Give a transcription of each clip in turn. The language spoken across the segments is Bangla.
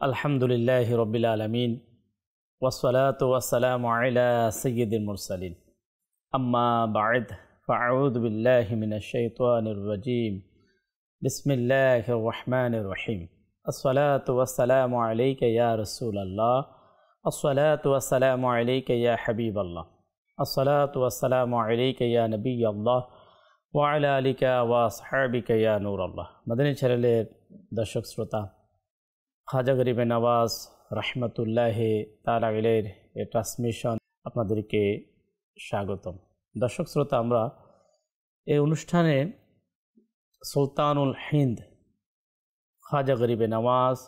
আলহামদুলিল্লাহি রব্বিল আলামিন ওয়াসসালাতু ওয়াসসালামু আলা সাইয়্যিদিল মুরসালিন আম্মা বা'দ ফাআউযু বিল্লাহি মিনাশ শাইতানির রাজীম বিসমিল্লাহির রহমানির রহিম আসসালাতু ওয়াসসালামু আলাইকা ইয়া রাসূলাল্লাহ আসসালাতু ওয়াসসালামু আলাইকা ইয়া হাবিবাল্লাহ আসসালাতু ওয়াসসালামু আলাইকা ইয়া নবিয়াল্লাহ ওয়া আলা আলিকা ওয়া আসহাবিকা ইয়া নূরাল্লাহ। মাদানী চ্যানেলের দর্শক শ্রোতা, খাজা গরিবে নওয়াজ রহমতুল্লাহি তাআলা আলাইহির এই ট্রান্সমিশন আপনাদেরকে স্বাগতম। দর্শক শ্রোতা, আমরা এই অনুষ্ঠানে সুলতানুল হিন্দ খাজা গরিবে নওয়াজ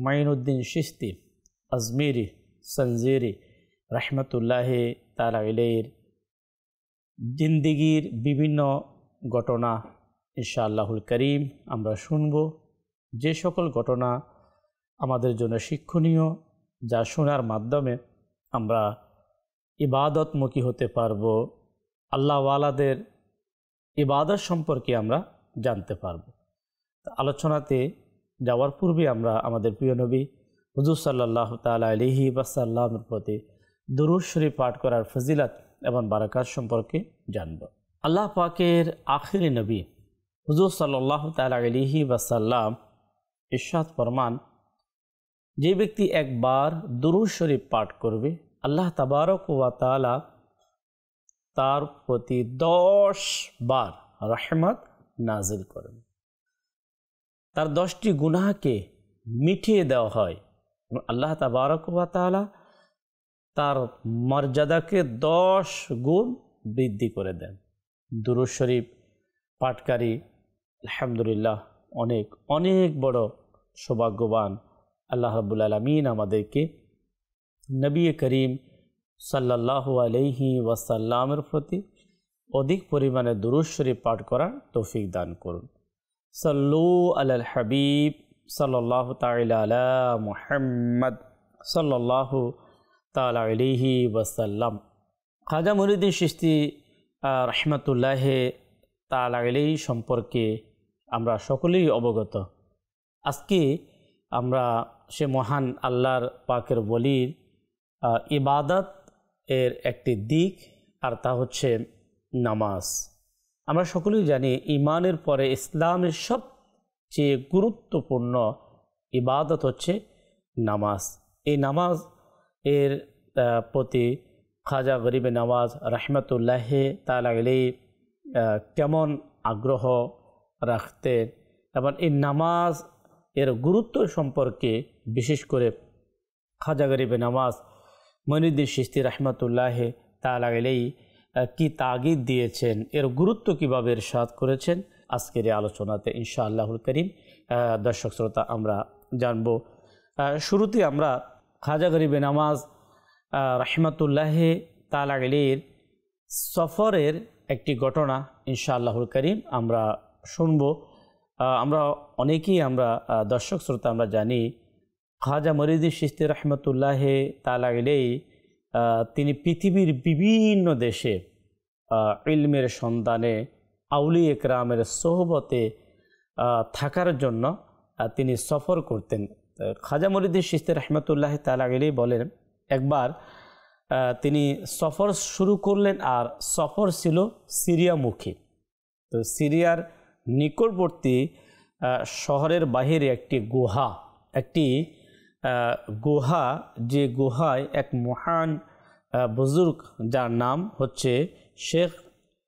মাইনুদ্দিন চিশতি আজমিরি সঞ্জিরি রহমতুল্লাহি তাআলা আলাইহির জিন্দিগির বিভিন্ন ঘটনা ইনশাআল্লাহুল করিম আমরা শুনব। যে সকল ঘটনা আমাদের জন্য শিক্ষণীয়, যা শোনার মাধ্যমে আমরা ইবাদতমুখী হতে পারব, আল্লাহওয়ালাদের ইবাদত সম্পর্কে আমরা জানতে পারব। আলোচনাতে যাওয়ার পূর্বে আমরা আমাদের প্রিয় নবী হুজুর সাল্লাল্লাহু তাআলা আলাইহি ওয়াসাল্লামের প্রতি দুরূদ শরীফ পাঠ করার ফজিলত এবং বারাকাত সম্পর্কে জানব। আল্লাহ পাকের আখিরি নবী হুজুর সাল্লাল্লাহু তাআলা আলাইহি ওয়াসাল্লাম ইরশাদ ফরমান, যে ব্যক্তি একবার দুরূদ শরীফ পাঠ করবে, আল্লাহ তাবারক ওয়া তাআলা তার প্রতি 10 বার রহমত নাজিল করেন। তার 10টি গুনাহকে মিটিয়ে দেওয়া হয়। আল্লাহ তাবারক ওয়া তাআলা তার মর্যাদাকে 10 গুণ বৃদ্ধি করে দেন। দুরূদ শরীফ পাঠকারী আলহামদুলিল্লাহ অনেক অনেক বড় সৌভাগ্যবান। আল্লাহ রাব্বুল আলামিন আমাদেরকে নবী করিম সাল্লাল্লাহু আলাইহি ওয়াসাল্লামের প্রতি অধিক পরিমাণে দুরূদ শরীফ পাঠ করার তৌফিক দান করুন। সাল্লু আলাল হাবিব সাল্লাল্লাহু তাআলা আলা মুহাম্মদ সাল্লাল্লাহু তাআলা আলাইহি ওয়াসাল্লাম। খাজা মুঈনুদ্দিন চিশতি রহমতুল্লাহি তাআলা আলাইহি সম্পর্কে আমরা সকলেই অবগত। আজকে আমরা সে মহান আল্লাহর পাকের ওলির ইবাদত এর একটি দিক, আর তা হচ্ছে নামাজ। আমরা সকলেই জানি ঈমানের পরে ইসলামের সবচেয়ে গুরুত্বপূর্ণ ইবাদত হচ্ছে নামাজ। এই নামাজ এর প্রতি খাজা গরিবে নওয়াজ রহমতুল্লাহি তাআলা আলাইহি কেমন আগ্রহ রাখতেন এবং এই নামাজ এর গুরুত্ব সম্পর্কে বিশেষ করে খাজা গরিবে নওয়াজ মুঈনুদ্দিন চিশতি রহমতুল্লাহি তাআলা আলাইহি কি তাগিদ দিয়েছেন, এর গুরুত্ব কীভাবে ইরশাদ করেছেন, আজকের এই আলোচনাতে ইনশাআল্লাহুল করিম দর্শক শ্রোতা আমরা জানব। শুরুতে আমরা খাজা গরিবে নওয়াজ রহমতুল্লাহি তাআলা আলাইহির সফরের একটি ঘটনা ইনশাআল্লাহুল করিম আমরা শুনব। আমরা অনেকেই দর্শক শ্রোতা আমরা জানি খাজা মুঈনুদ্দিন চিশতি রহমতুল্লাহি তাআলা আলাইহি তিনি পৃথিবীর বিভিন্ন দেশে ইলমের সন্ধানে আউলিয়া একরামের সোহবতে থাকার জন্য তিনি সফর করতেন। খাজা মুঈনুদ্দিন চিশতি রহমতুল্লাহি তাআলা আলাইহি বলেন, একবার তিনি সফর শুরু করলেন, আর সফর ছিল সিরিয়ামুখী। তো সিরিয়ার নিকটবর্তী শহরের বাহিরে একটি গুহা, যে গুহায় এক মহান বুজুর্গ, যার নাম হচ্ছে শেখ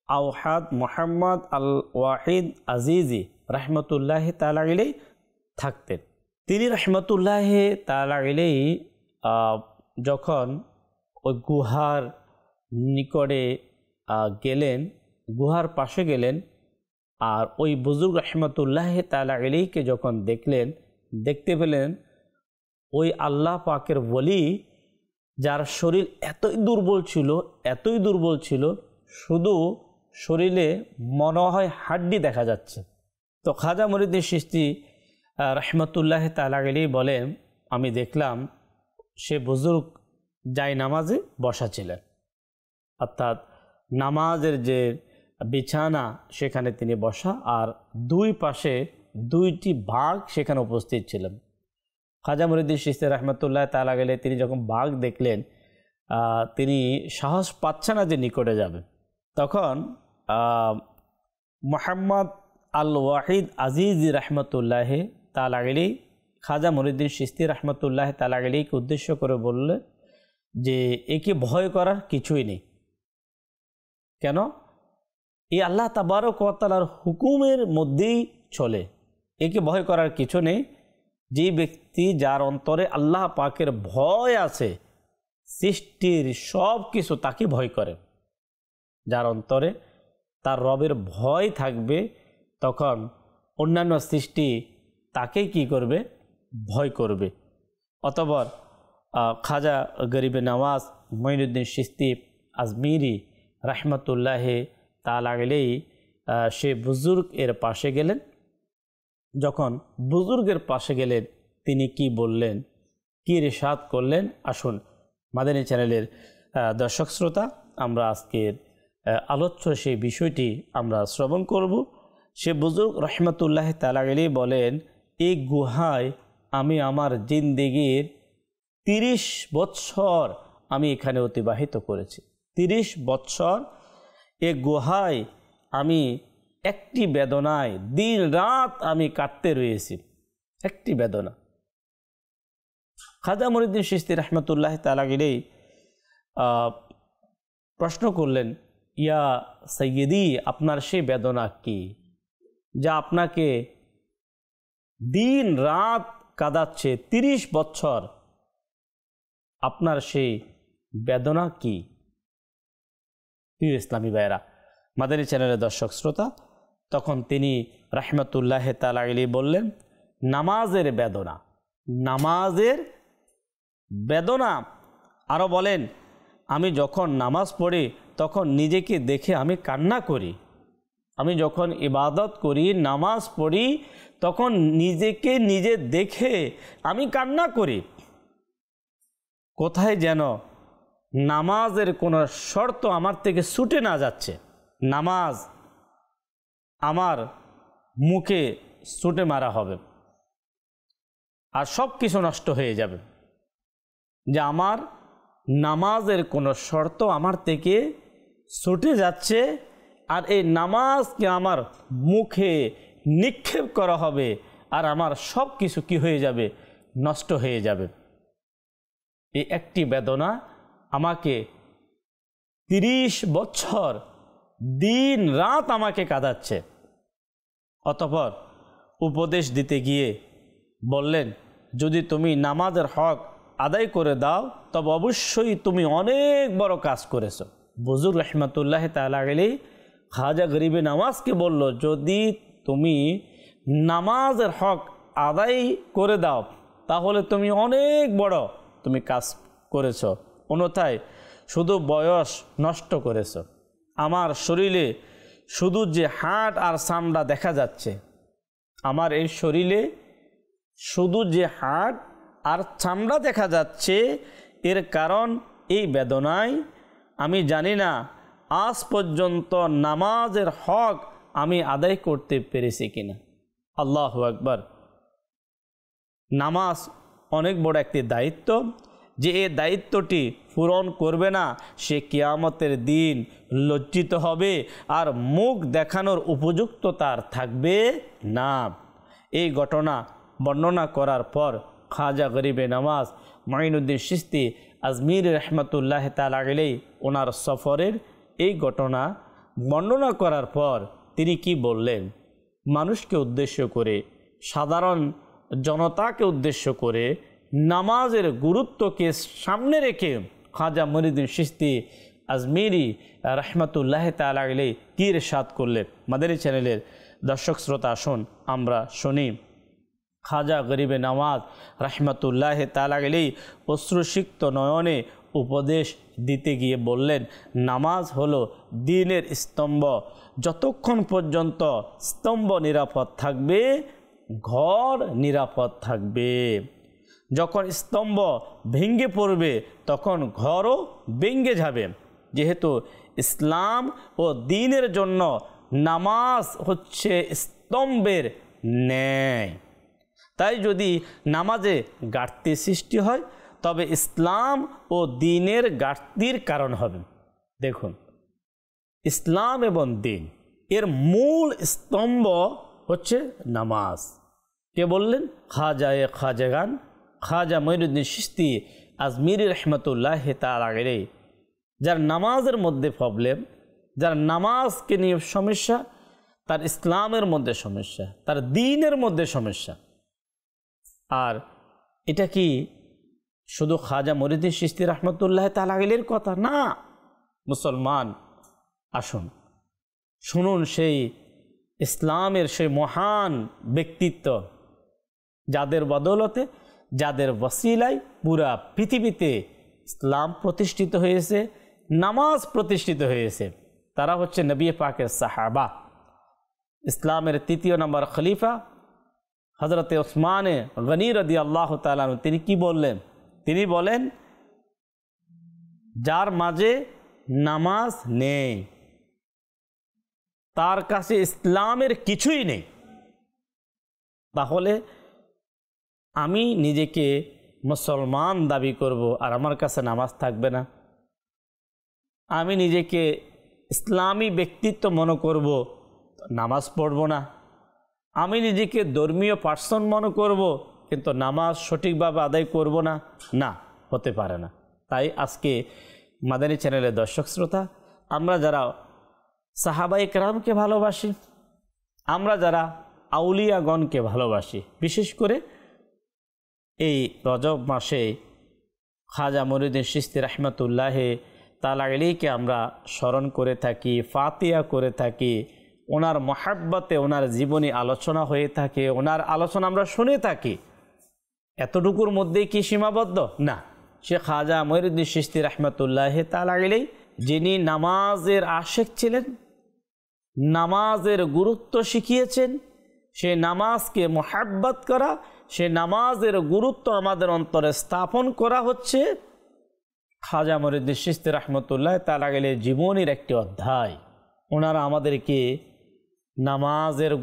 আওহাদ মোহাম্মদ আল ওয়াহিদ আজিজি রহমতুল্লাহি তাআলা আলাইহি থাকতেন। তিনি রহমতুল্লাহি তাআলা আলাইহি যখন ওই গুহার নিকটে গেলেন, গুহার পাশে গেলেন, আর ওই বুজুর্গ রহমতুল্লাহি তাআলা আলাইহিকে যখন দেখতে পেলেন ওই আল্লাহ পাকের ওলি, যার শরীর এতই দুর্বল ছিল শুধু শরীরে মনে হয় হাড্ডি দেখা যাচ্ছে। তো খাজা মুঈনুদ্দিন চিশতি রহমতুল্লাহি তাআলা আলাইহি বলেন, আমি দেখলাম সে বুজুর্গ নামাজে বসা ছিলেন, অর্থাৎ নামাজের যে বিছানা সেখানে তিনি বসা, আর দুই পাশে 2টি বাঘ সেখানে উপস্থিত ছিলেন। খাজা মুহিউদ্দিন চিশতি রহমতুল্লাহ তাআলা আলাইহি তিনি যখন বাঘ দেখলেন, তিনি সাহস পাচ্ছে না যে নিকটে যাবে। তখন মুহাম্মদ আল ওয়াহিদ আজিজি রহমতুল্লাহ তাআলা আলাইহি খাজা মুহিউদ্দিন চিশতি রহমতুল্লাহ তাআলা আলাইহিকে উদ্দেশ্য করে বললেন যে একে ভয় করার কিছুই নেই। কেন? এই আল্লাহ তাবারক ওয়া তাআলার হুকুমের মধ্যেই চলে, একে ভয় করার কিছু নেই। যে ব্যক্তি যার অন্তরে আল্লাহ পাকের ভয় আছে, সৃষ্টির সব কিছু তাকে ভয় করে, যার অন্তরে তার রবের ভয় থাকবে, তখন অন্যান্য সৃষ্টি তাকে কি করবে? ভয় করবে। অতঃপর খাজা গরিবে নওয়াজ মুঈনুদ্দিন চিশতি আজমিরি রহমতুল্লাহ তাআলা আলাইহি সে বুজুর্গ এর পাশে গেলেন। যখন বুজুর্গের পাশে গেলেন, তিনি কি বললেন, কি ইরশাদ করলেন, আসুন মাদানী চ্যানেলের দর্শক শ্রোতা আমরা আজকের আলোচ্য সেই বিষয়টি আমরা শ্রবণ করব। সে বুজুর্গ রহমতুল্লাহ তাআলা আলাইহি বলেন, এই গুহায় আমি আমার জিন্দেগির 30 বছর আমি এখানে অতিবাহিত করেছি। 30 বছর এ গুহায় আমি একটি বেদনায় দিন রাত আমি কাটতে রয়েছি, একটি বেদনা। খাজা মুহিউদ্দিন চিশতি রহমতুল্লাহ তাআলা আলাইহি প্রশ্ন করলেন, ইয়া সৈয়দি, আপনার সেই বেদনা কি যা আপনাকে দিন রাত কাঁদাচ্ছে 30 বছর? আপনার সেই বেদনা কি? প্রিয় ইসলামী ভাইয়েরা, মাদানী চ্যানেলের দর্শক শ্রোতা, তখন তিনি রহমতুল্লাহ তাআলা আলাইহি বললেন, নামাজের বেদনা, নামাজের বেদনা। আরও বলেন, আমি যখন নামাজ পড়ি তখন নিজেকে দেখে আমি কান্না করি। আমি যখন ইবাদত করি, নামাজ পড়ি, তখন নিজেকে নিজে দেখে আমি কান্না করি। কোথায় যেন নামাজের কোনো শর্ত আমার থেকে ছুটে না যাচ্ছে, নামাজ আমার মুখে ছুটে মারা হবে আর সব কিছু নষ্ট হয়ে যাবে, যে আমার নামাজের কোনো শর্ত আমার থেকে ছুটে যাচ্ছে, আর এই নামাজকে আমার মুখে নিক্ষেপ করা হবে, আর আমার সব কিছু কি হয়ে যাবে? নষ্ট হয়ে যাবে। এই একটি বেদনা আমাকে 30 বছর দিন রাত আমাকে কাঁদাচ্ছে। অতঃপর উপদেশ দিতে গিয়ে বললেন, যদি তুমি নামাজের হক আদায় করে দাও তবে অবশ্যই তুমি অনেক বড় কাজ করেছো। বুজুর্গ রহমতুল্লাহ তাআলা আলাইহি খাজা গরিবে নওয়াজকে বলল, যদি তুমি নামাজের হক আদায় করে দাও তাহলে তুমি অনেক বড় তুমি কাজ করেছো, অন্যথায় শুধু বয়স নষ্ট করেছো। আমার শরীরে শুধু যে হাড় আর চামড়া দেখা যাচ্ছে, আমার এই শরীরে শুধু যে হাড় আর চামড়া দেখা যাচ্ছে, এর কারণ এই বেদনায় আমি জানি না আজ পর্যন্ত নামাজের হক আমি আদায় করতে পেরেছি কিনা। আল্লাহু আকবার। নামাজ অনেক বড় একটি দায়িত্ব, যে এই দায়িত্বটি পূরণ করবে না সে কিয়ামতের দিন লজ্জিত হবে আর মুখ দেখানোর উপযুক্ত তার থাকবে না। এই ঘটনা বর্ণনা করার পর খাজা গরিবে নওয়াজ মুঈনুদ্দিন চিশতি আজমিরি রহমতুল্লাহ তাআলা আলাইহি ওনার সফরের এই ঘটনা বর্ণনা করার পর তিনি কি বললেন? মানুষকে উদ্দেশ্য করে, সাধারণ জনতাকে উদ্দেশ্য করে নামাজের গুরুত্বকে সামনে রেখে খাজা মুঈনুদ্দিন চিশতি আজমিরি রহমতুল্লাহ তাআলা আলাইহি কি ইরশাদ করলেন? মাদানী চ্যানেলের দর্শক শ্রোতা, আসুন আমরা শুনি। খাজা গরিবে নওয়াজ রহমতুল্লাহ তাআলা আলাইহি অশ্রুসিক্ত নয়নে উপদেশ দিতে গিয়ে বললেন, নামাজ হলো দ্বীনের স্তম্ভ। যতক্ষণ পর্যন্ত স্তম্ভ নিরাপদ থাকবে, ঘর নিরাপদ থাকবে। যখন স্তম্ভ ভেঙে পড়বে তখন ঘরও ভেঙে যাবে। যেহেতু ইসলাম ও দ্বীনের জন্য নামাজ হচ্ছে স্তম্ভের ন্যায়। তাই যদি নামাজে ঘাটতি সৃষ্টি হয় তবে ইসলাম ও দ্বীনের ঘাটতির কারণ হবে। দেখুন, ইসলাম এবং দ্বীন এর মূল স্তম্ভ হচ্ছে নামাজ। কে বললেন? খাজাগান খাজা মঈনুদ্দিন চিশতি আজমিরি রহমতুল্লাহ তাআলা আলাইহি। যার নামাজের মধ্যে প্রবলেম, যার নামাজকে নিয়ে সমস্যা, তার ইসলামের মধ্যে সমস্যা, তার দ্বীনের মধ্যে সমস্যা। আর এটা কি শুধু খাজা মঈনুদ্দিন চিশতি রহমতুল্লাহ তাআলা আলাইহির কথা না। মুসলমান আসুন, শুনুন সেই ইসলামের সেই মহান ব্যক্তিত্ব, যাদের বদৌলতে, যাদের ওসিলায় পুরা পৃথিবীতে ইসলাম প্রতিষ্ঠিত হয়েছে, নামাজ প্রতিষ্ঠিত হয়েছে। তারা হচ্ছে নবী পাকের সাহাবা। ইসলামের তৃতীয় নম্বর খলিফা হযরতে ওসমানে গনি রাদিয়াল্লাহু তাআলা আনহু, তিনি কি বললেন? তিনি বলেন, যার মাঝে নামাজ নেই তার কাছে ইসলামের কিছুই নেই। তাহলে আমি নিজেকে মুসলমান দাবি করব আর আমার কাছে নামাজ থাকবে না? আমি নিজেকে ইসলামী ব্যক্তিত্ব মনে করব, নামাজ পড়ব না? আমি নিজেকে ধর্মীয় পার্সন মনে করব, কিন্তু নামাজ সঠিকভাবে আদায় করব না? না, হতে পারে না। তাই আজকে মাদানী চ্যানেলের দর্শক শ্রোতা, আমরা যারা সাহাবায়ে কেরামকে ভালোবাসি, আমরা যারা আউলিয়াগণকে ভালোবাসি, বিশেষ করে এই রজব মাসে খাজা মঈনুদ্দিন চিশতি রহমতুল্লাহ তাআলা আলাইহিকে আমরা স্মরণ করে থাকি, ফাতিহা করে থাকি, ওনার মহাব্বতে ওনার জীবনী আলোচনা হয়ে থাকে, ওনার আলোচনা আমরা শুনে থাকি। এতটুকুর মধ্যেই কি সীমাবদ্ধ? না। সে খাজা মঈনুদ্দিন চিশতি রহমতুল্লাহ তাআলা আলাইহি, যিনি নামাজের আশেক ছিলেন, নামাজের গুরুত্ব শিখিয়েছেন, সে নামাজকে মহাব্বত করা, সে নামাজের গুরুত্ব আমাদের অন্তরে স্থাপন করা হচ্ছে খাজা মঈনুদ্দিন চিশতি রহমতুল্লাহ তাআলা আলাইহির জীবনের একটি অধ্যায়। ওনারা আমাদেরকে নামাজের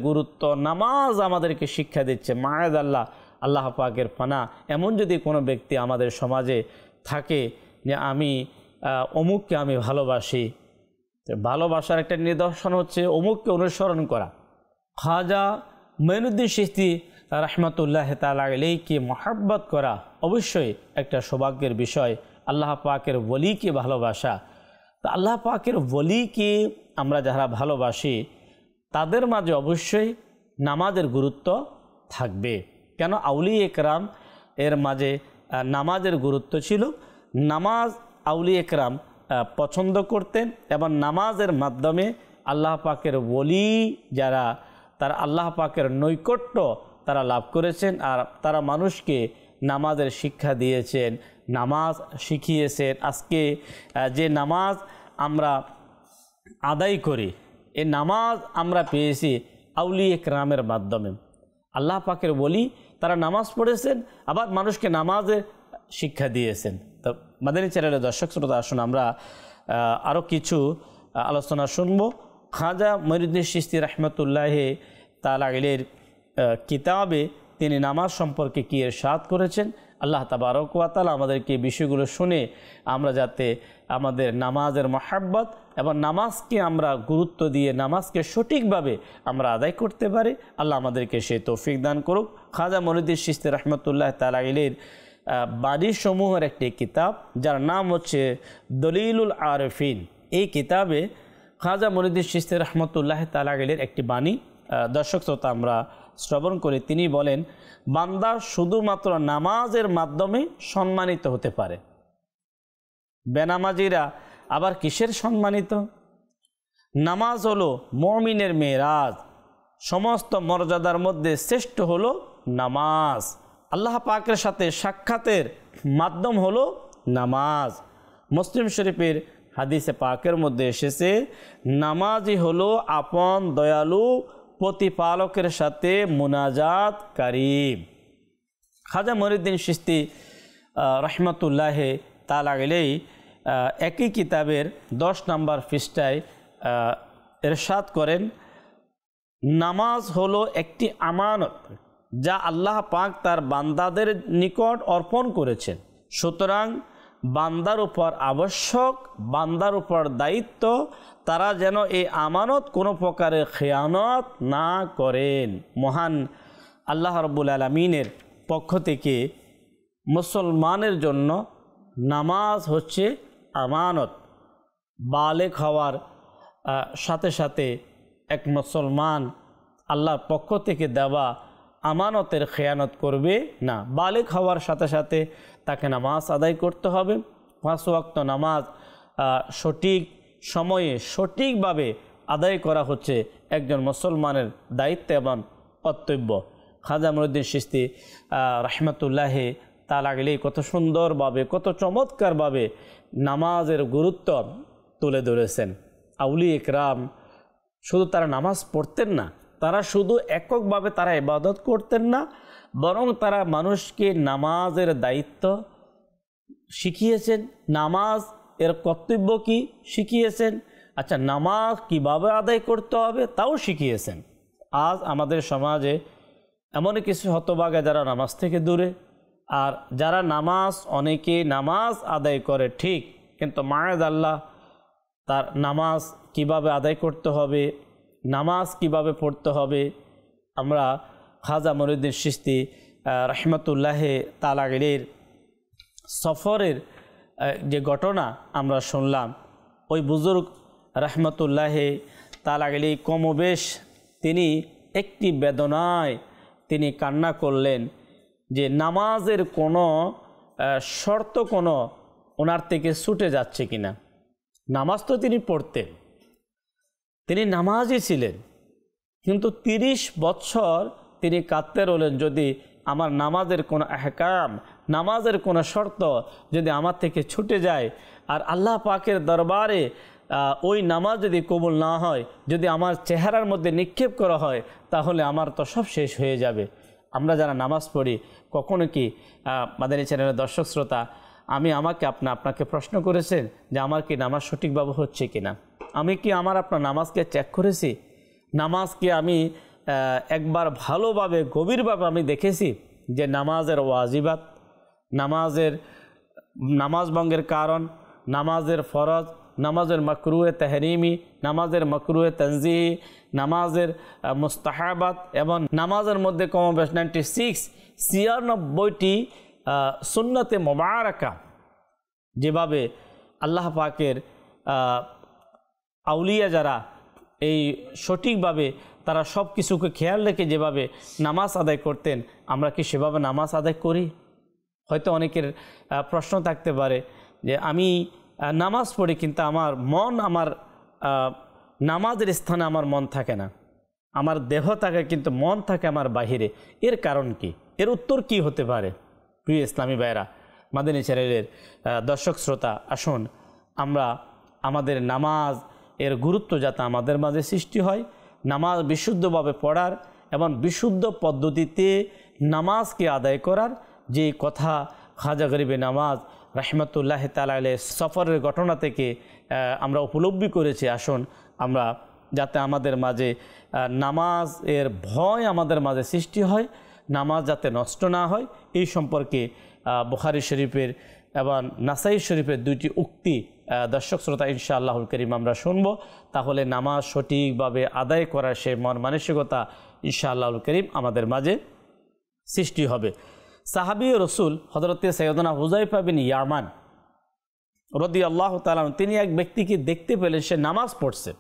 গুরুত্ব, নামাজ আমাদেরকে শিক্ষা দিচ্ছে। মাআযাল্লাহ, আল্লাহ পাকের পানা, এমন যদি কোনো ব্যক্তি আমাদের সমাজে থাকে যে আমি অমুককে আমি ভালোবাসি, ভালোবাসার একটা নিদর্শন হচ্ছে অমুককে অনুসরণ করা। খাজা মঈনুদ্দিন চিশতি রহমতুল্লাহ তাআলা আলাইহিকে মহাব্বত করা অবশ্যই একটা সৌভাগ্যের বিষয়। আল্লাহ পাকের ওলিকে ভালোবাসা, তা আল্লাহ পাকের ওলিকে আমরা যারা ভালোবাসি তাদের মাঝে অবশ্যই নামাজের গুরুত্ব থাকবে। কেন? আউলিয়া কেরাম এর মাঝে নামাজের গুরুত্ব ছিল। নামাজ আউলিয়া কেরাম পছন্দ করতেন এবং নামাজের মাধ্যমে আল্লাহ পাকের ওলি যারা, তারা আল্লাহ পাকের নৈকট্য তারা লাভ করেছেন। আর তারা মানুষকে নামাজের শিক্ষা দিয়েছেন, নামাজ শিখিয়েছেন। আজকে যে নামাজ আমরা আদায় করি, এই নামাজ আমরা পেয়েছি আউলিয়া কেরামের মাধ্যমে। আল্লাহ পাকের ওলি তারা নামাজ পড়েছেন, আবার মানুষকে নামাজের শিক্ষা দিয়েছেন। তো মাদানী চ্যানেলের দর্শক শ্রোতা, আসুন আমরা আরও কিছু আলোচনা শুনব। খাজা মঈনুদ্দিন চিশতি রহমতুল্লাহ তাআলা আলাইহির কিতাবে তিনি নামাজ সম্পর্কে কী ইরশাদ করেছেন। আল্লাহ তাবারক ওয়া তাআলা আমাদেরকে বিষয়গুলো শুনে আমরা যাতে আমাদের নামাজের মহাব্বত এবং নামাজকে আমরা গুরুত্ব দিয়ে নামাজকে সঠিকভাবে আমরা আদায় করতে পারি, আল্লাহ আমাদেরকে সে তৌফিক দান করুক। খাজা মঈনুদ্দিন চিশতি রহমতুল্লাহ তাআলা আলাইহির বাণীসমূহের একটি কিতাব, যার নাম হচ্ছে দলিলুল আরিফিন। এই কিতাবে খাজা মঈনুদ্দিন চিশতি রহমতুল্লাহ তাআলা আলাইহির একটি বাণী দর্শক শ্রোতা আমরা শ্রবণ করি। তিনি বলেন, বান্দা শুধুমাত্র নামাজের মাধ্যমে সম্মানিত হতে পারে। বেনামাজিরা আবার কিসের সম্মানিত? নামাজ হলো মুমিনের মেরাজ, সমস্ত মর্যাদার মধ্যে শ্রেষ্ঠ হলো নামাজ। আল্লাহ পাকের সাথে সাক্ষাতের মাধ্যম হলো নামাজ। মুসলিম শরীফের হাদিসে পাকের মধ্যে এসেছে, নামাজই হলো আপন দয়ালু প্রতিপালকের সাথে মুনাজাতকারী। খাজা মঈনুদ্দিন চিশতি রহমতুল্লাহ তাআলা আলাইহি একই কিতাবের 10 নম্বর পৃষ্ঠায় ইরশাদ করেন, নামাজ হলো একটি আমানত, যা আল্লাহ পাক তার বান্দাদের নিকট অর্পণ করেছেন। সুতরাং বান্দার উপর আবশ্যক, বান্দার উপর দায়িত্ব, তারা যেন এই আমানত কোনো প্রকারের খেয়ানত না করেন। মহান আল্লাহ রাব্বুল আলামিনের পক্ষ থেকে মুসলমানের জন্য নামাজ হচ্ছে আমানত। বালেগ হওয়ার সাথে সাথে এক মুসলমান আল্লাহর পক্ষ থেকে দেওয়া আমানতের খেয়ানত করবে না। বালেগ হওয়ার সাথে সাথে তাকে নামাজ আদায় করতে হবে। 5 ওয়াক্ত নামাজ সঠিক সময়ে সঠিকভাবে আদায় করা হচ্ছে একজন মুসলমানের দায়িত্ব এবং কর্তব্য। খাজা মঈনুদ্দিন চিশতি রাহমাতুল্লাহি তাআলা আলাইহি কত সুন্দরভাবে, কত চমৎকারভাবে নামাজের গুরুত্ব তুলে ধরেছেন। আউলিয়া ইকরাম শুধু তারা নামাজ পড়তেন না, তারা শুধু এককভাবে তারা ইবাদত করতেন না, বরং তারা মানুষকে নামাজের দায়িত্ব শিখিয়েছেন, নামাজ এর কর্তব্য কি শিখিয়েছেন, আচ্ছা নামাজ কিভাবে আদায় করতে হবে তাও শিখিয়েছেন। আজ আমাদের সমাজে এমন কিছু হতভাগা যারা নামাজ থেকে দূরে, আর যারা নামাজ, অনেকে নামাজ আদায় করে ঠিক, কিন্তু মাআযাল্লাহ তার নামাজ কিভাবে আদায় করতে হবে, নামাজ কিভাবে পড়তে হবে, আমরা খাজা মঈনুদ্দিন চিশতি রাহমাতুল্লাহি তাআলা আলাইহির সফরের যে ঘটনা আমরা শুনলাম, ওই বুজুর্গ রাহমাতুল্লাহি তাআলা আলাইহি কমবেশ তিনি একটি বেদনায় তিনি কান্না করলেন যে নামাজের কোনো শর্ত কোনো ওনার থেকে ছুটে যাচ্ছে কিনা। নামাজ তো তিনি পড়তেন, তিনি নামাজই ছিলেন, কিন্তু 30 বছর তিনি কাঁদতে রইলেন যদি আমার নামাজের কোনো আহকাম, নামাজের কোনো শর্ত যদি আমার থেকে ছুটে যায়, আর আল্লাহ পাকের দরবারে ওই নামাজ যদি কবুল না হয়, যদি আমার চেহারার মধ্যে নিক্ষেপ করা হয়, তাহলে আমার তো সব শেষ হয়ে যাবে। আমরা যারা নামাজ পড়ি, কখনো কি মাদানী চ্যানেলের দর্শক শ্রোতা, আমাকে আপনাকে প্রশ্ন করেছেন যে আমার কি নামাজ সঠিকভাবে হচ্ছে কিনা? আমি কি আপনার নামাজকে চেক করেছি? নামাজকে আমি একবার ভালোভাবে গভীরভাবে আমি দেখেছি যে নামাজের ওয়াজিবাত, নামাজ ভঙ্গের কারণ, নামাজের ফরজ, নামাজের মাকরুহে তাহরিমি, নামাজের মাকরুহে তানজিহি, নামাজের মুস্তাহাবাত, এবং নামাজের মধ্যে কমবেশ 96-96টি সুন্নতে মুবারাকা, যেভাবে আল্লাহ পাকের আউলিয়া যারা এই সঠিকভাবে তারা সব কিছুকে খেয়াল রেখে যেভাবে নামাজ আদায় করতেন, আমরা কি সেভাবে নামাজ আদায় করি? হয়তো অনেকের প্রশ্ন থাকতে পারে যে আমি নামাজ পড়ি কিন্তু আমার মন, নামাজের স্থানে আমার মন থাকে না, আমার দেহ থাকে কিন্তু মন থাকে আমার বাহিরে। এর কারণ কি? এর উত্তর কি হতে পারে? প্রিয় ইসলামী ভাইরা, মাদানী চ্যানেলের দর্শক শ্রোতা, আসুন আমরা আমাদের নামাজ এর গুরুত্ব যাতে আমাদের মাঝে সৃষ্টি হয়, নামাজ বিশুদ্ধভাবে পড়ার এবং বিশুদ্ধ পদ্ধতিতে নামাজকে আদায় করার যে কথা খাজা গরিবে নামাজ রাহমাতুল্লাহি তাআলা আলাইহি সফরের ঘটনা থেকে আমরা উপলব্ধি করেছি। আসুন আমরা যাতে আমাদের মাঝে নামাজ এর ভয় আমাদের মাঝে সৃষ্টি হয়, নামাজ যাতে নষ্ট না হয়, এই সম্পর্কে বুখারী শরীফের এবং নাসাই শরীফের 2টি উক্তি দর্শক শ্রোতা ইনশাআল্লাহুল কারীম আমরা শুনব। তাহলে নামাজ সঠিকভাবে আদায় করার সে মন মানসিকতা ইনশাআল্লাহুল কারীম আমাদের মাঝে সৃষ্টি হবে। সাহাবী রসুল হযরত সাইয়্যিদুনা হুযায়ফা বিন ইয়ামান রাদিয়াল্লাহু তাআলা তিনি এক ব্যক্তিকে দেখতে পেলেন, সে নামাজ পড়ছে,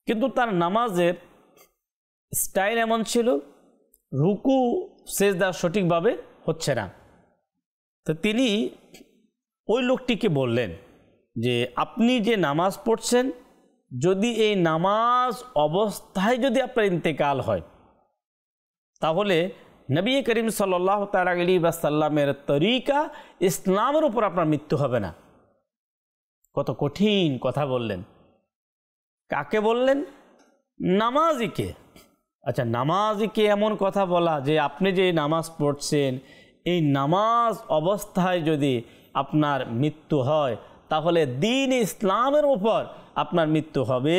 কিন্তু তার নামাজের স্টাইল এমন ছিল, রুকু সেজদা সঠিকভাবে হচ্ছে না। তো তিনি ওই লোকটিকে বললেন যে আপনি যে নামাজ পড়ছেন, যদি এই নামাজ অবস্থায় যদি আপনার ইন্তেকাল হয়, তাহলে নবী করিম সাল্লাল্লাহু তাআলা আলাইহি ওয়াসাল্লামের তরিকা, ইসলামের উপর আপনার মৃত্যু হবে না। কত কঠিন কথা বললেন। কাকে বললেন? নামাজিকে। আচ্ছা, নামাজিকে এমন কথা বলা যে আপনি যে নামাজ পড়ছেন, এই নামাজ অবস্থায় যদি আপনার মৃত্যু হয়, তাহলে দ্বীন ইসলামের উপর আপনার মৃত্যু হবে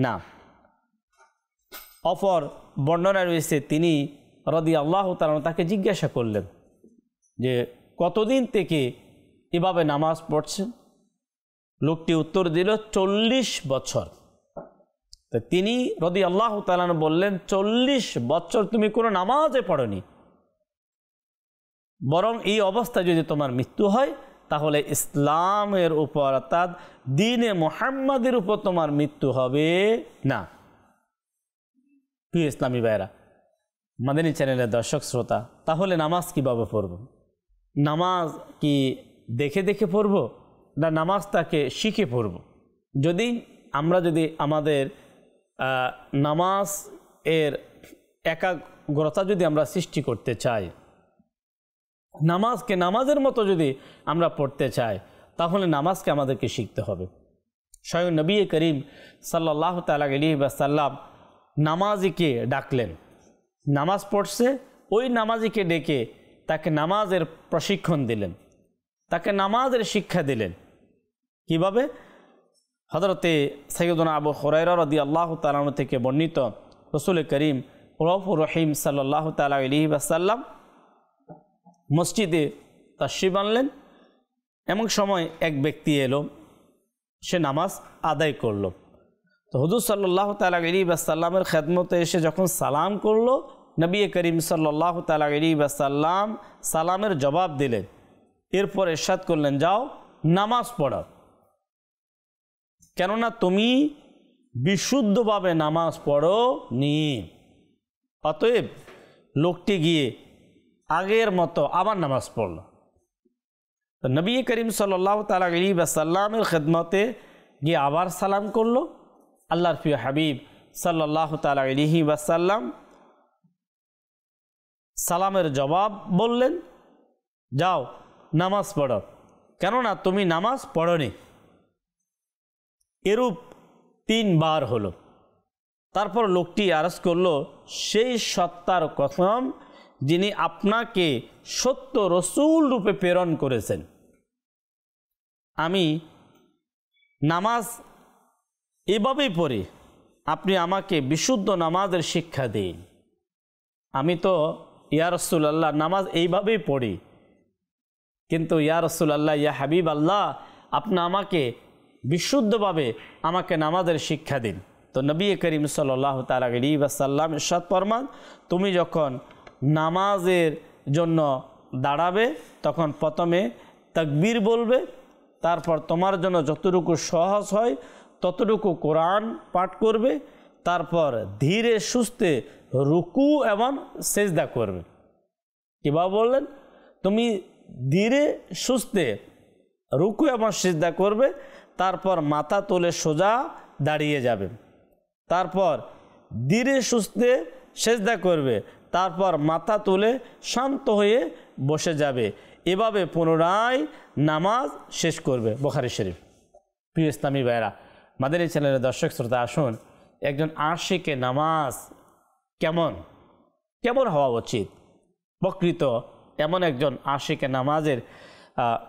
না। অপর বর্ণনায় রয়েছে তিনি রাদিয়াল্লাহু তাআলা তাকে জিজ্ঞাসা করলেন যে কতদিন থেকে এভাবে নামাজ পড়ছেন? লোকটি উত্তর দিল 40 বছর। তো তিনি রাদিয়াল্লাহু তাআলা বললেন 40 বছর তুমি কোনো নামাজে পড়নি, বরং এই অবস্থায় যদি তোমার মৃত্যু হয় তাহলে ইসলামের উপর অর্থাৎ দ্বীনে মুহাম্মাদের উপর তোমার মৃত্যু হবে না। প্রিয় ইসলামী ভাইরা, মাদানী চ্যানেলের দর্শক শ্রোতা, তাহলে নামাজ কিভাবে পড়ব? নামাজ কি দেখে দেখে পড়ব না নামাজটাকে শিখে পড়ব? আমরা যদি আমাদের নামাজ এর একাগ্রতা যদি আমরা সৃষ্টি করতে চাই, নামাজকে নামাজের মতো যদি আমরা পড়তে চাই, তাহলে নামাজকে আমাদেরকে শিখতে হবে। স্বয়ং নবী করিম সাল্লাল্লাহু তাআলা আলাইহি ওয়াসাল্লাম নামাজিকে ডাকলেন, নামাজ পড়ছে, ওই নামাজিকে ডেকে তাকে নামাজের প্রশিক্ষণ দিলেন, তাকে নামাজের শিক্ষা দিলেন। কিভাবে? হযরতে সাইয়্যিদুনা আবু হুরায়রা রাদিয়াল্লাহু তাআলা থেকে বর্ণিত, রাসূল করিম রাউফুর রহিম সাল্লাল্লাহু তাআলা আলাইহি ওয়াসাল্লাম মসজিদে তাশরিফ আনলেন। এমন সময় এক ব্যক্তি এলো, সে নামাজ আদায় করলো। তো হুজুর সাল্লাল্লাহু তাআলা আলাইহি ওয়াসাল্লামের খেদমতে এসে যখন সালাম করলো, নবী করিম সাল্লাল্লাহু তাআলা আলাইহি ওয়াসাল্লাম সালামের জবাব দিলেন। এরপর ইরশাদ করলেন, যাও নামাজ পড়ো, কেননা তুমি বিশুদ্ধভাবে নামাজ পড়ো নি। অতএব লোকটি গিয়ে আগের মতো আবার নামাজ পড়ল। তো নবী করিম সাল্লাল্লাহু তাআলা আলাইহি ওয়াসাল্লামের খেদমতে গিয়ে আবার সালাম করলো। আল্লাহর প্রিয় হাবিব সাল্লাল্লাহু তাআলা আলাইহি ওয়াসাল্লাম সালামের জবাব বললেন, যাও নামাজ পড়ো, কেননা তুমি নামাজ পড়োনি। এরূপ 3 বার হলো। তারপর লোকটি আরজ করল, সেই সত্তার কসম যিনি আপনাকে সত্য রসূল রূপে প্রেরণ করেছেন, আমি নামাজ এভাবেই পড়ি, আপনি আমাকে বিশুদ্ধ নামাজের শিক্ষা দিন। আমি তো ইয়া রাসূলুল্লাহ নামাজ এইভাবেই পড়ি, কিন্তু ইয়া রাসূলুল্লাহ, ইয়া হাবিব আল্লাহ, আপনি আমাকে বিশুদ্ধভাবে আমাকে নামাজের শিক্ষা দিন। তো নবী করিম সাল্লাল্লাহু তাআলা আলাইহি ওয়াসাল্লাম ইরশাদ ফরমান, তুমি যখন নামাজের জন্য দাঁড়াবে তখন প্রথমে তাকবীর বলবে, তারপর তোমার জন্য যতটুকু সহজ হয় ততটুকু কোরআন পাঠ করবে, তারপর ধীরে সুস্থে রুকু এবং সেজদা করবে। কিভাবে বললেন? তুমি ধীরে সুস্থে রুকু এবং সিজদা করবে, তারপর মাথা তুলে সোজা দাঁড়িয়ে যাবে, তারপর ধীরে সুস্থে সেজদা করবে, তারপর মাথা তুলে শান্ত হয়ে বসে যাবে। এভাবে পুনরায় নামাজ শেষ করবে। বুখারী শরীফ। প্রিয় ইসলামী ভাইরা, মাদানী চ্যানেলের দর্শক শ্রোতা, আসুন একজন আশিকে নামাজ কেমন হওয়া উচিত, প্রকৃত এমন একজন আশিকে নামাজের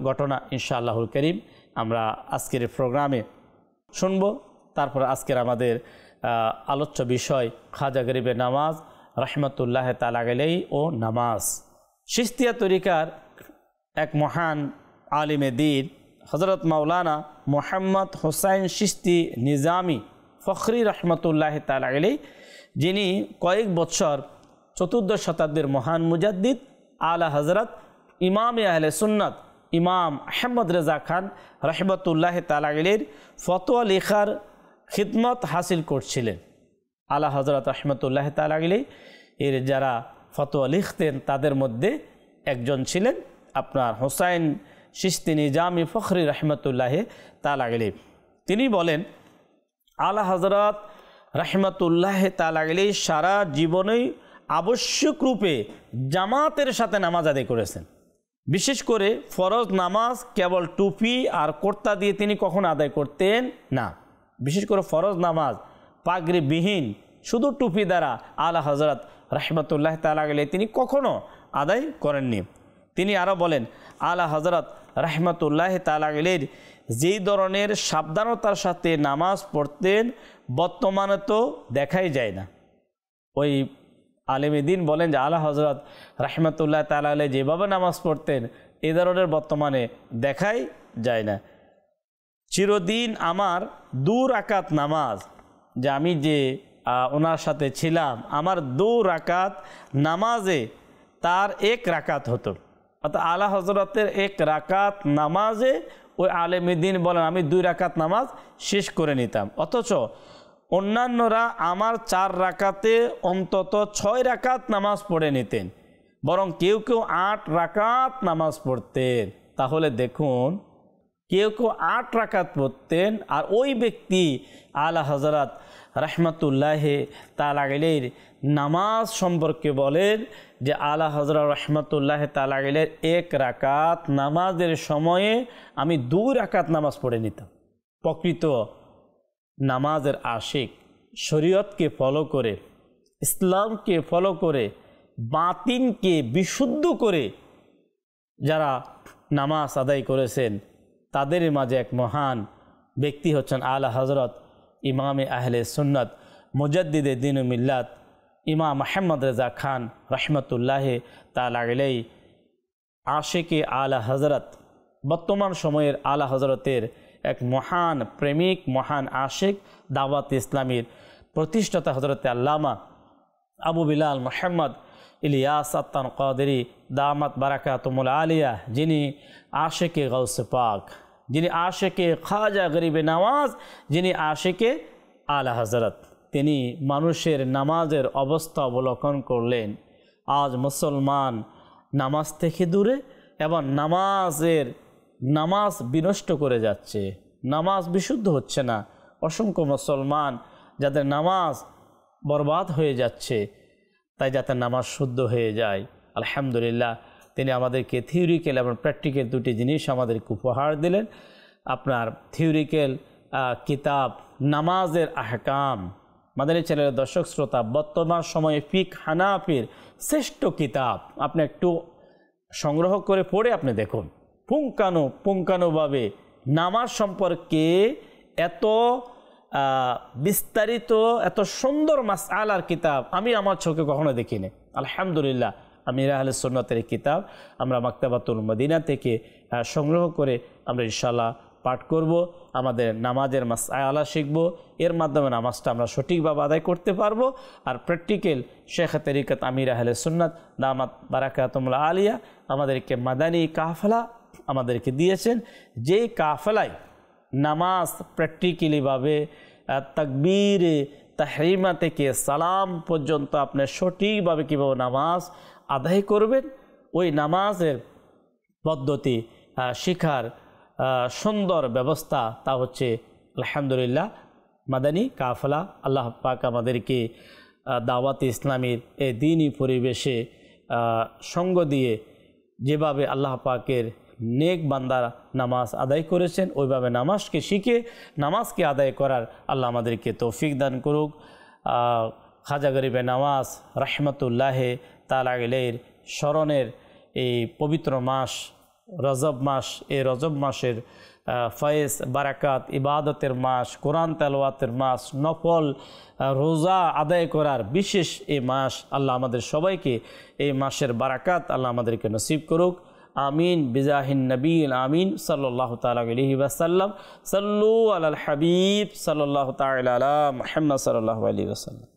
ঘটনা ইনশাআল্লাহুল করিম আমরা আজকের প্রোগ্রামে শুনব। তারপর আজকের আমাদের আলোচ্য বিষয় খাজা গরিবে নামাজ রহমতুল্লাহ তাআলা আলাইহি ও নামাজ। চিশতিয়া তরিকার এক মহান আলিমে দ্বীন হযরত মাওলানা মুহাম্মদ হুসাইন চিশতি নিজামি ফখরি রহমতুল্লাহ তাআলা আলাইহি, যিনি কয়েক বছর 14 শতাব্দীর মহান মুজাদ্দিদ আলা হযরত ইমাম আহলে সুন্নাত ইমাম আহমদ রেজা খান রহমতুল্লাহ তাআলা আলাইহির ফতোয়া লেখার খিদমত হাসিল করছিলেন। আলা হযরত রহমতুল্লাহ তাআলা আলাইহি এর যারা ফতোয়া লিখতেন তাদের মধ্যে একজন ছিলেন আপনার হুসাইন চিশতি নিজামি ফখরি রহমতুল্লাহ তাআলা আলাইহি। তিনি বলেন, আলা হযরত রহমতুল্লাহ তাআলা আলাইহি সারা জীবনেই আবশ্যক রূপে জামাতের সাথে নামাজ আদায় করেছেন। বিশেষ করে ফরজ নামাজ কেবল টুপি আর কুর্তা দিয়ে তিনি কখনো আদায় করতেন না। বিশেষ করে ফরজ নামাজ পাগড়িবিহীন শুধু টুপি দ্বারা আলা হযরত রহমতুল্লাহ তাআলা আলাইহি তিনি কখনো আদায় করেননি। তিনি আরও বলেন, আলা হযরত রহমতুল্লাহ তাআলা আলাইহির যেই ধরনের সাবধানতার সাথে নামাজ পড়তেন বর্তমানে তো দেখাই যায় না। ওই আলেমে দিন বলেন যে আলা হজরত রাহমাতুল্লাহ তাআলা আলাইহি যেভাবে নামাজ পড়তেন এ ধরনের বর্তমানে দেখাই যায় না। চিরদিন আমার 2 রাকাত নামাজ, যে আমি যে ওনার সাথে ছিলাম, আমার 2 রাকাত নামাজে তার 1 রাকাত হতো। অর্থাৎ আলা হজরতের 1 রাকাত নামাজে ওই আলেমে দিন বলেন আমি 2 রাকাত নামাজ শেষ করে নিতাম। অথচ অন্যান্যরা আমার 4 রাকাতে অন্তত 6 রাকাত নামাজ পড়ে নিতেন, বরং কেউ কেউ 8 রাকাত নামাজ পড়তেন। তাহলে দেখুন, কেউ কেউ 8 রাকাত পড়তেন, আর ওই ব্যক্তি আলা হজরত রাহমাতুল্লাহ তাআলা আলাইহির নামাজ সম্পর্কে বলেন যে আলা হজরত রাহমাতুল্লাহ তাআলা আলাইহির 1 রাকাত নামাজের সময়ে আমি 2 রাকাত নামাজ পড়ে নিতাম। প্রকৃত নামাজের আশিক, শরীয়তকে ফলো করে, ইসলামকে ফলো করে, বাতিনকে বিশুদ্ধ করে যারা নামাজ আদায় করেছেন তাদের মাঝে এক মহান ব্যক্তি হচ্ছেন আলা হজরত ইমামে আহলে সুন্নাত মুজাদ্দিদে দ্বীন ও মিল্লাত ইমাম আহমদ রেজা খান রাহমাতুল্লাহ তাআলা আলাইহি। আশিকে আলা হজরত, বর্তমান সময়ের আলা হজরতের এক মহান প্রেমিক, মহান আশিক, দাওয়াত ইসলামীর প্রতিষ্ঠাতা হজরতে আল্লামা আবু বিলাল মুহাম্মদ ইলিয়াস আত্তান কাদেরী দামাত বারাকাতুমুল আলিয়া, যিনি আশিকে গাউসে পাক, যিনি আশিকে খাজা গরিবে নওয়াজ, যিনি আশিকে আলা হজরত, তিনি মানুষের নামাজের অবস্থা অবলোকন করলেন। আজ মুসলমান নামাজ থেকে দূরে এবং নামাজ বিনষ্ট করে যাচ্ছে, নামাজ বিশুদ্ধ হচ্ছে না। অসংখ্য মুসলমান যাদের নামাজ বরবাদ হয়ে যাচ্ছে, তাই যাতে নামাজ শুদ্ধ হয়ে যায়, আলহামদুলিল্লাহ তিনি আমাদেরকে থিওরিক্যাল এবং প্র্যাকটিক্যাল 2টি জিনিস আমাদেরকে উপহার দিলেন। আপনার থিওরিক্যাল কিতাব নামাজের আহকাম, মাদানী চ্যানেলের দর্শক শ্রোতা, বর্তমান সময়ে ফিকহ হানাফির শ্রেষ্ঠ কিতাব আপনি একটু সংগ্রহ করে পড়ে আপনি দেখুন, পুঙ্খানুপুঙ্খানুভাবে নামাজ সম্পর্কে এত বিস্তারিত, এত সুন্দর মাসআলার কিতাব আমি আমার চোখে কখনো দেখিনি। আলহামদুলিল্লাহ আমির আহলে সুন্নাতের কিতাব আমরা মাকতাবাতুল মদিনা থেকে সংগ্রহ করে আমরা ইনশাআল্লাহ পাঠ করব, আমাদের নামাজের মাসআলা শিখব, এর মাধ্যমে নামাজটা আমরা সঠিকভাবে আদায় করতে পারবো। আর প্র্যাকটিক্যাল শেখ তরিকত আমির আহলে সুন্নাত দামাত বারাকাতুমুল আলিয়া আমাদেরকে মাদানী কাফেলা আমাদেরকে দিয়েছেন, যেই কাফেলায় নামাজ প্র্যাকটিক্যালিভাবে তাকবীর তাহরিমা থেকে সালাম পর্যন্ত আপনি সঠিকভাবে কীভাবে নামাজ আদায় করবেন, ওই নামাজের পদ্ধতি শিখার সুন্দর ব্যবস্থা, তা হচ্ছে আলহামদুলিল্লাহ মাদানী কাফেলা। আল্লাহ পাক আমাদেরকে দাওয়াত ইসলামীর এই দ্বীনি পরিবেশে সঙ্গ দিয়ে যেভাবে আল্লাহ পাকের নেক বান্দারা নামাজ আদায় করেছেন ওইভাবে নামাজকে শিখে নামাজকে আদায় করার আল্লাহ আমাদেরকে তৌফিক দান করুক। খাজা গরিবে নওয়াজ রাহমাতুল্লাহ তাআলা আলাইহির স্মরণের এই পবিত্র মাস রজব মাস, এই রজব মাসের ফয়েজ বারাকাত, ইবাদতের মাস, কোরআন তেলাওয়াতের মাস, নফল রোজা আদায় করার বিশেষ এই মাস, আল্লাহ আমাদের সবাইকে এই মাসের বারাকাত আল্লাহ আমাদেরকে নসিব করুক। আমিন বিজাহিন নবীল আমিন সাল্লাল্লাহু তাআলা আলাইহি ওয়াসাল্লাম। সাল্লু আলাল হাবিব সাল্লাল্লাহু তাআলা আলা মুহাম্মদ সাল্লাল্লাহু আলাইহি ওয়াসাল্লাম।